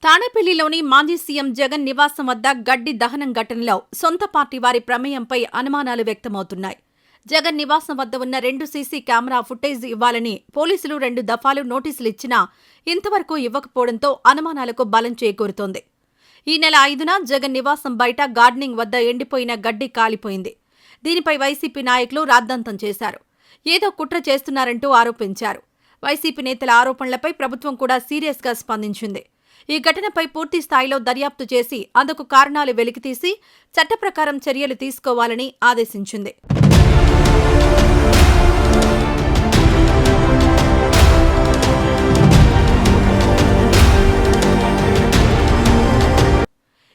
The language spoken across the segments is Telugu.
తాడేపల్లిలోని మాజీ సీఎం జగన్ నివాసం వద్ద గడ్డి దహనం ఘటనలో సొంత పార్టీ వారి ప్రమేయంపై అనుమానాలు వ్యక్తమవుతున్నాయి. జగన్ నివాసం వద్ద ఉన్న 2 సీసీ కెమెరా ఫుటేజ్ ఇవ్వాలని పోలీసులు 2 దఫాలు నోటీసులు ఇచ్చినా ఇంతవరకు ఇవ్వకపోవడంతో అనుమానాలకు బలం చేకూరుతోంది. ఈ నెల 5న జగన్ నివాసం బయట గార్డెనింగ్ వద్ద ఎండిపోయిన గడ్డి కాలిపోయింది. దీనిపై వైసీపీ నాయకులు రాద్ధాంతం చేశారు. ఏదో కుట్ర చేస్తున్నారంటూ ఆరోపించారు. వైసీపీ నేతల ఆరోపణలపై ప్రభుత్వం కూడా సీరియస్గా స్పందించింది. ఈ ఘటనపై పూర్తి స్థాయిలో దర్యాప్తు చేసి అందుకు కారణాలు వెలికితీసి చట్ట ప్రకారం చర్యలు తీసుకోవాలని ఆదేశించింది.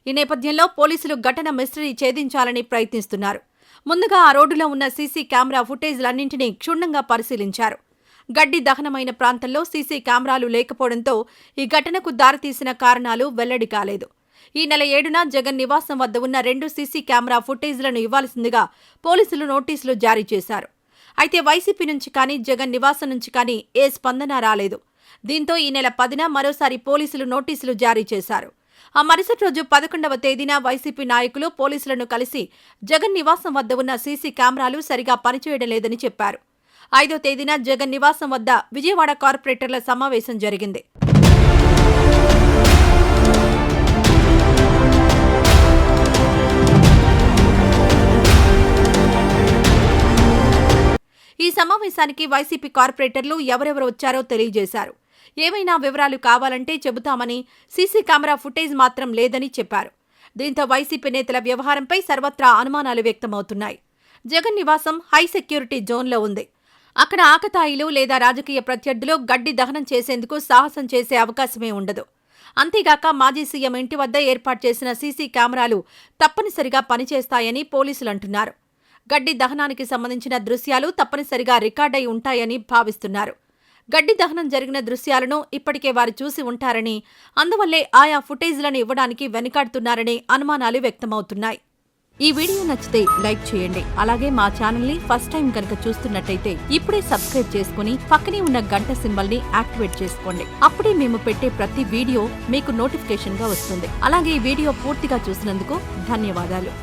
ఈ నేపథ్యంలో పోలీసులు ఘటన మిస్టరీ ఛేదించాలని ప్రయత్నిస్తున్నారు. ముందుగా ఆ రోడ్డులో ఉన్న సీసీ కెమెరా ఫుటేజ్లన్నింటినీ క్షుణ్ణంగా పరిశీలించారు. గడ్డి దహనమైన ప్రాంతంలో సీసీ కెమెరాలు లేకపోవడంతో ఈ ఘటనకు దారితీసిన కారణాలు వెల్లడి కాలేదు. ఈ నెల 7న జగన్ నివాసం వద్ద ఉన్న 2 సీసీ కెమెరా ఫుటేజ్లను ఇవ్వాల్సిందిగా పోలీసులు నోటీసులు జారీ చేశారు. అయితే వైసీపీ నుంచి కానీ జగన్ నివాసం నుంచి కానీ ఏ స్పందన రాలేదు. దీంతో ఈ నెల 10న మరోసారి పోలీసులు నోటీసులు జారీ చేశారు. ఆ మరుసటి రోజు 11వ తేదీన వైసీపీ నాయకులు పోలీసులను కలిసి జగన్ నివాసం వద్ద ఉన్న సీసీ కెమెరాలు సరిగా పనిచేయడం లేదని చెప్పారు. 5వ తేదీన జగన్ నివాసం వద్ద విజయవాడ కార్పొరేటర్ల సమావేశం జరిగింది. ఈ సమావేశానికి వైసీపీ కార్పొరేటర్లు ఎవరెవరు వచ్చారో తెలియజేశారు. ఏమైనా వివరాలు కావాలంటే చెబుతామని, సీసీ కెమెరా ఫుటేజ్ మాత్రం లేదని చెప్పారు. దీంతో వైసీపీ నేతల వ్యవహారంపై సర్వత్రా అనుమానాలు వ్యక్తమవుతున్నాయి. జగన్ నివాసం హై సెక్యూరిటీ జోన్లో ఉంది. అక్కడ ఆకతాయిలు లేదా రాజకీయ ప్రత్యర్థులు గడ్డి దహనం చేసేందుకు సాహసం చేసే అవకాశమే ఉండదు. అంతేగాక మాజీ సీఎం ఇంటి వద్ద ఏర్పాటు చేసిన సీసీ కెమెరాలు తప్పనిసరిగా పనిచేస్తాయని పోలీసులు అంటున్నారు. గడ్డి దహనానికి సంబంధించిన దృశ్యాలు తప్పనిసరిగా రికార్డై ఉంటాయని భావిస్తున్నారు. గడ్డి దహనం జరిగిన దృశ్యాలను ఇప్పటికే వారు చూసి ఉంటారని, అందువల్లే ఆయా ఫుటేజ్లను ఇవ్వడానికి వెనుకాడుతున్నారనే అనుమానాలు వ్యక్తమవుతున్నాయి. ఈ వీడియో నచ్చితే లైక్ చేయండి. అలాగే మా ఛానల్ ని ఫస్ట్ టైం కనుక చూస్తున్నట్టయితే ఇప్పుడే సబ్స్క్రైబ్ చేసుకుని పక్కనే ఉన్న గంట సింబల్ ని యాక్టివేట్ చేసుకోండి. అప్పుడే మేము పెట్టే ప్రతి వీడియో మీకు నోటిఫికేషన్ గా వస్తుంది. అలాగే ఈ వీడియో పూర్తిగా చూసినందుకు ధన్యవాదాలు.